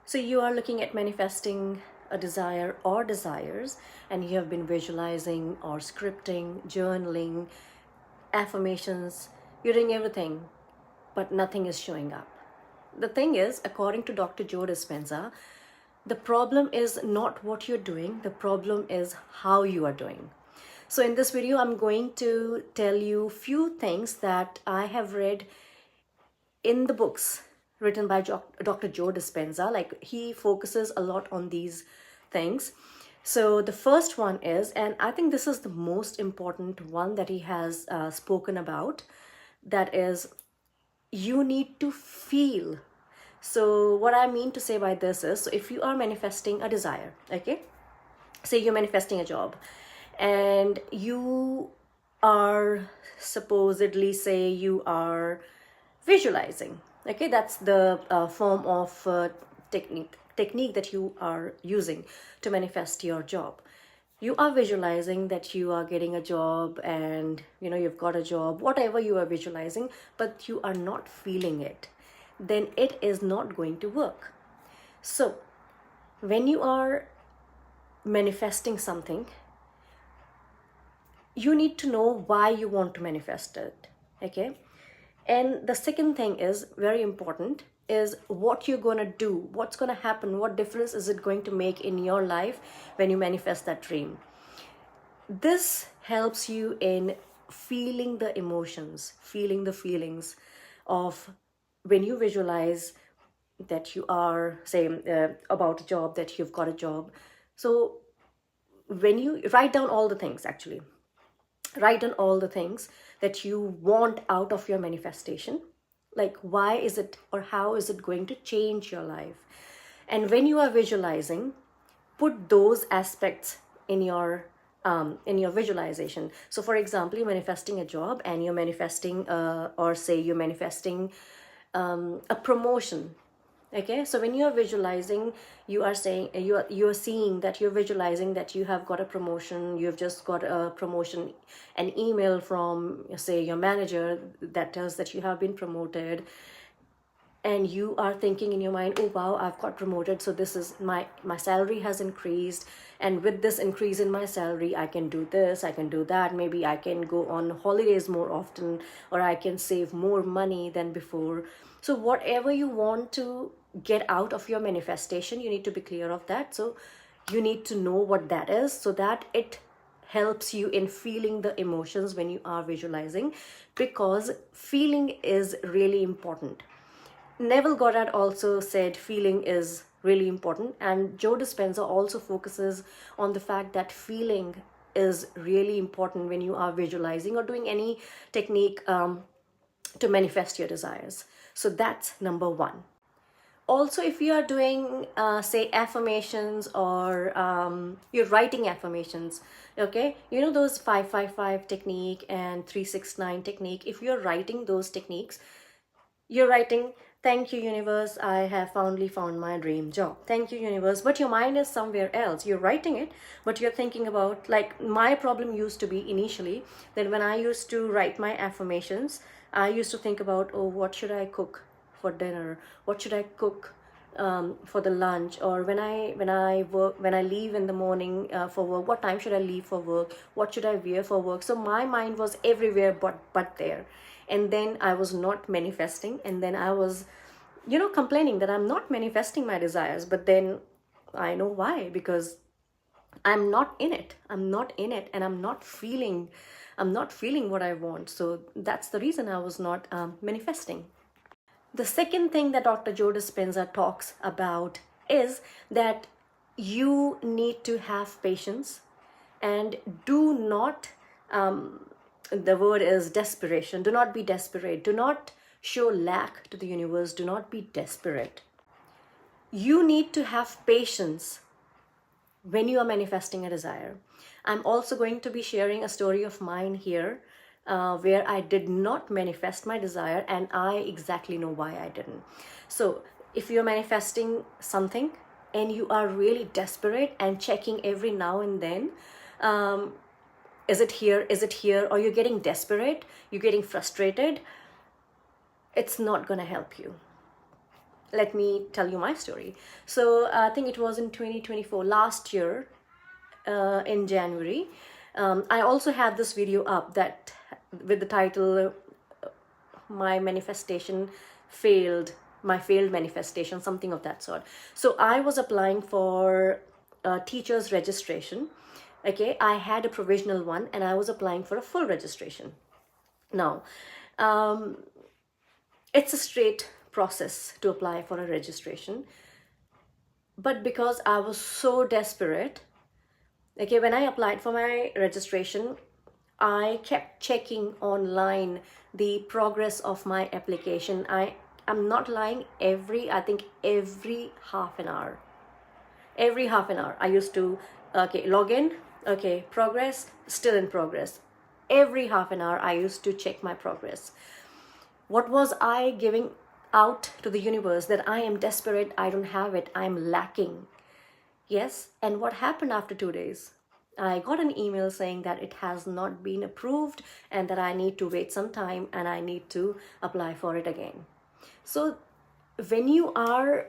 So you are looking at manifesting a desire or desires, and you have been visualizing or scripting, journaling, affirmations, you're doing everything, but nothing is showing up. The thing is, according to Dr. Joe Dispenza, the problem is not what you're doing, the problem is how you are doing. So in this video, I'm going to tell you few things that I have read in the books written by Dr. Joe Dispenza. Like, he focuses a lot on these things. So the first one is, and I think this is the most important one that he has spoken about, that is, you need to feel. So what I mean to say by this is, so if you are manifesting a desire, okay, say you're manifesting a job, and you are supposedly, say you are visualizing, okay, that's the form of technique that you are using to manifest your job. You are visualizing that you are getting a job, and you've got a job, whatever you are visualizing, but you are not feeling it, then it is not going to work. So when you are manifesting something, you need to know why you want to manifest it, okay? And the second thing is very important, is what you're going to do, what's going to happen, what difference is it going to make in your life when you manifest that dream. This helps you in feeling the emotions, feeling the feelings of when you visualize that you are, say, about a job, that you've got a job. So when you write down all the things, actually write down all the things that you want out of your manifestation, like why is it or how is it going to change your life. And when you are visualizing, put those aspects in your visualization. So for example, you're manifesting a job, and you're manifesting or say you're manifesting a promotion. Okay, so when you are visualizing, you are saying, you are seeing that you're visualizing that you have got a promotion, you've just got a promotion, an email from, say, your manager that tells that you have been promoted, and you are thinking in your mind, oh wow, I've got promoted, so this is my salary has increased, and with this increase in my salary, I can do this, I can do that, maybe I can go on holidays more often, or I can save more money than before. So whatever you want to get out of your manifestation, you need to be clear of that. So you need to know what that is, so that it helps you in feeling the emotions when you are visualizing, because feeling is really important. Neville Goddard also said feeling is really important, and Joe Dispenza also focuses on the fact that feeling is really important when you are visualizing or doing any technique to manifest your desires. So that's number one. Also, if you are doing say affirmations, or you're writing affirmations, okay, those 555 technique and 369 technique, if you're writing those techniques, you're writing, thank you universe, I have finally found my dream job, thank you universe, but your mind is somewhere else. You're writing it, but you're thinking about, like, my problem used to be initially that when I used to write my affirmations, I used to think about, oh, what should I cook for dinner, what should I cook for the lunch, or when I leave in the morning for work, what time should I leave for work, what should I wear for work. So my mind was everywhere but there, and then I was not manifesting, and then I was complaining that I'm not manifesting my desires. But then I know why, because I'm not in it, and I'm not feeling what I want. So that's the reason I was not manifesting. The second thing that Dr. Joe Dispenza talks about is that you need to have patience, and do not, the word is desperation. Do not be desperate. Do not show lack to the universe. Do not be desperate. You need to have patience when you are manifesting a desire. I'm also going to be sharing a story of mine here, where I did not manifest my desire, and I exactly know why I didn't. So if you're manifesting something and you are really desperate and checking every now and then, is it here, or you're getting desperate, you're getting frustrated, it's not going to help you. let me tell you my story. So I think it was in 2024, last year, in January. I also had this video up that with the title "My Manifestation Failed," my failed manifestation, something of that sort. So I was applying for teachers registration. Okay, I had a provisional one and I was applying for a full registration. Now, it's a straight process to apply for a registration, but because I was so desperate, okay, when I applied for my registration, I kept checking online the progress of my application. I'm not lying, I think every half an hour. Every half an hour I used to, okay, log in, okay, progress, still in progress. Every half an hour I used to check my progress. What was I giving out to the universe? That I am desperate, I don't have it, I'm lacking. Yes, and what happened after 2 days? I got an email saying that it has not been approved and that I need to wait some time and I need to apply for it again. So when you are,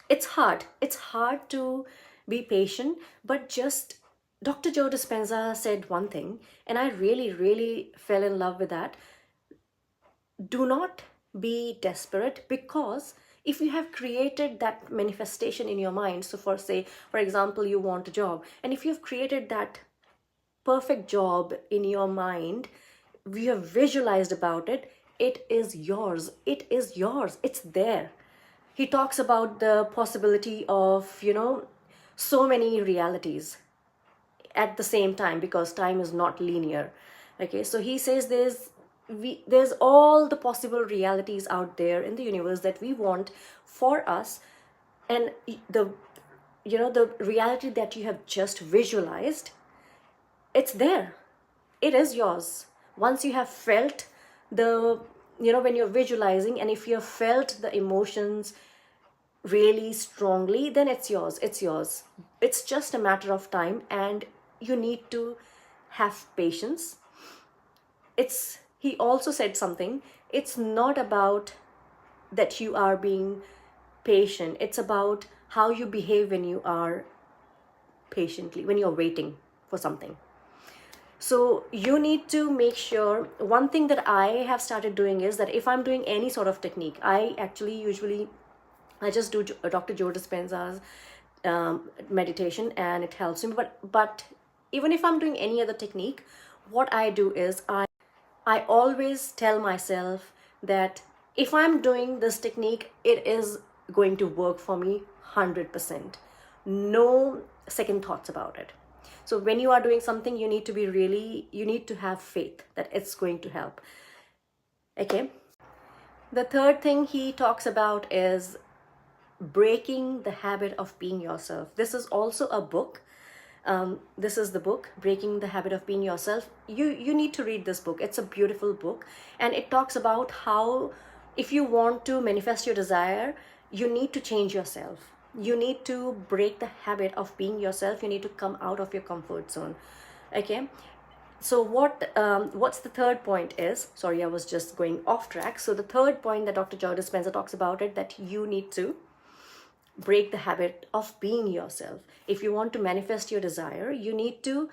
it's hard to be patient, but just Dr. Joe Dispenza said one thing, and I really, really fell in love with that. Do not be desperate, because if you have created that manifestation in your mind, so for example, you want a job, and if you've created that perfect job in your mind, you have visualized about it, it is yours, it's there. He talks about the possibility of, so many realities at the same time, because time is not linear. Okay, so he says there's all the possible realities out there in the universe that we want for us, and the reality that you have just visualized, it's there, it is yours. Once you have felt the, when you're visualizing, and if you have felt the emotions really strongly, then it's yours, it's just a matter of time, and you need to have patience. He also said something, it's not about that you are being patient, it's about how you behave when you are patiently, when you're waiting for something. So you need to make sure, one thing that I have started doing is that if I'm doing any sort of technique, I just do Dr. Joe Dispenza's meditation, and it helps me. But even if I'm doing any other technique, what I do is I always tell myself that if I'm doing this technique, it is going to work for me 100%. No second thoughts about it. So when you are doing something, you need to have faith that it's going to help. Okay. The third thing he talks about is breaking the habit of being yourself. This is also a book. This is the book, Breaking the Habit of Being Yourself. You need to read this book. It's a beautiful book, and it talks about how, if you want to manifest your desire, you need to change yourself. You need to break the habit of being yourself. You need to come out of your comfort zone. Okay. So what's the third point is, sorry, I was just going off track. So the third point that Dr. Joe Dispenza talks about it, that you need to break the habit of being yourself. If you want to manifest your desire, you need to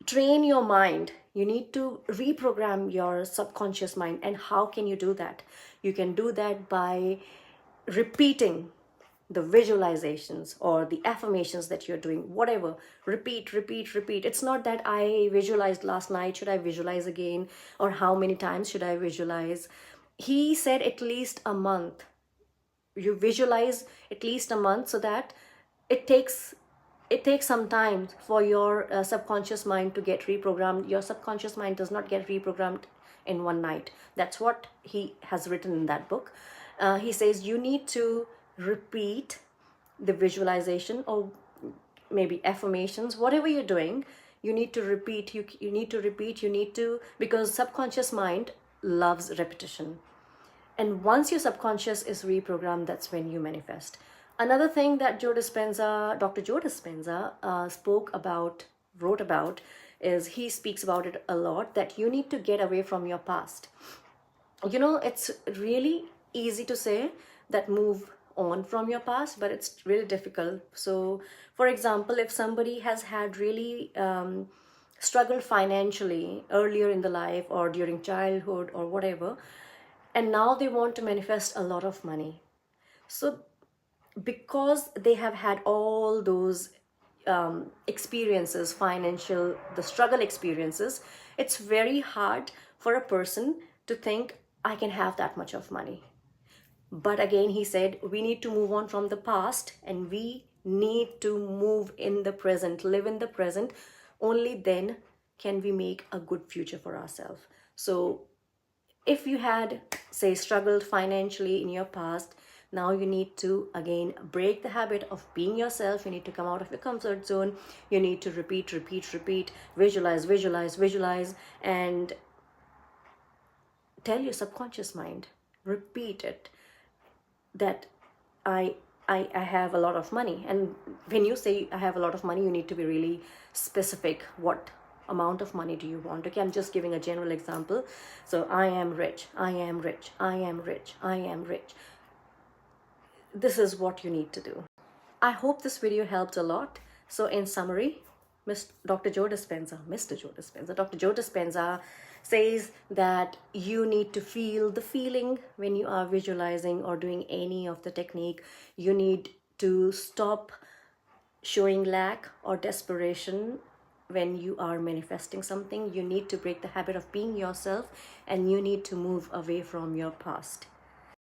train your mind. You need to reprogram your subconscious mind. And how can you do that? You can do that by repeating the visualizations or the affirmations that you're doing, whatever. Repeat. It's not that I visualized last night, should I visualize again? Or how many times should I visualize? He said at least a month. You visualize at least a month, so that it takes some time for your subconscious mind to get reprogrammed. Your subconscious mind does not get reprogrammed in one night. That's what he has written in that book. He says you need to repeat the visualization, or maybe affirmations, whatever you're doing. You need to repeat. You need to, because subconscious mind loves repetition. And once your subconscious is reprogrammed, that's when you manifest. Another thing that Dr. Joe Dispenza wrote about, is he speaks about it a lot, that you need to get away from your past. It's really easy to say that move on from your past, but it's really difficult. So for example, if somebody has had really struggled financially earlier in the life or during childhood or whatever, and now they want to manifest a lot of money, so because they have had all those experiences, financial, the struggle experiences, it's very hard for a person to think, I can have that much of money. But again, he said, we need to move on from the past and we need to move in the present, live in the present. Only then can we make a good future for ourselves. So if you had, say, struggled financially in your past, now you need to again break the habit of being yourself. You need to come out of your comfort zone. You need to repeat, repeat, repeat, visualize, visualize, visualize, and tell your subconscious mind, repeat it, that I I have a lot of money. And when you say I have a lot of money, you need to be really specific. What amount of money do you want? Okay, I'm just giving a general example. So I am rich, I am rich, I am rich, I am rich. This is what you need to do. I hope this video helped a lot. So in summary, Dr. Joe Dispenza, Mr. Joe Dispenza, Dr. Joe Dispenza says that you need to feel the feeling when you are visualizing or doing any of the technique. You need to stop showing lack or desperation when you are manifesting something. You need to break the habit of being yourself, and you need to move away from your past.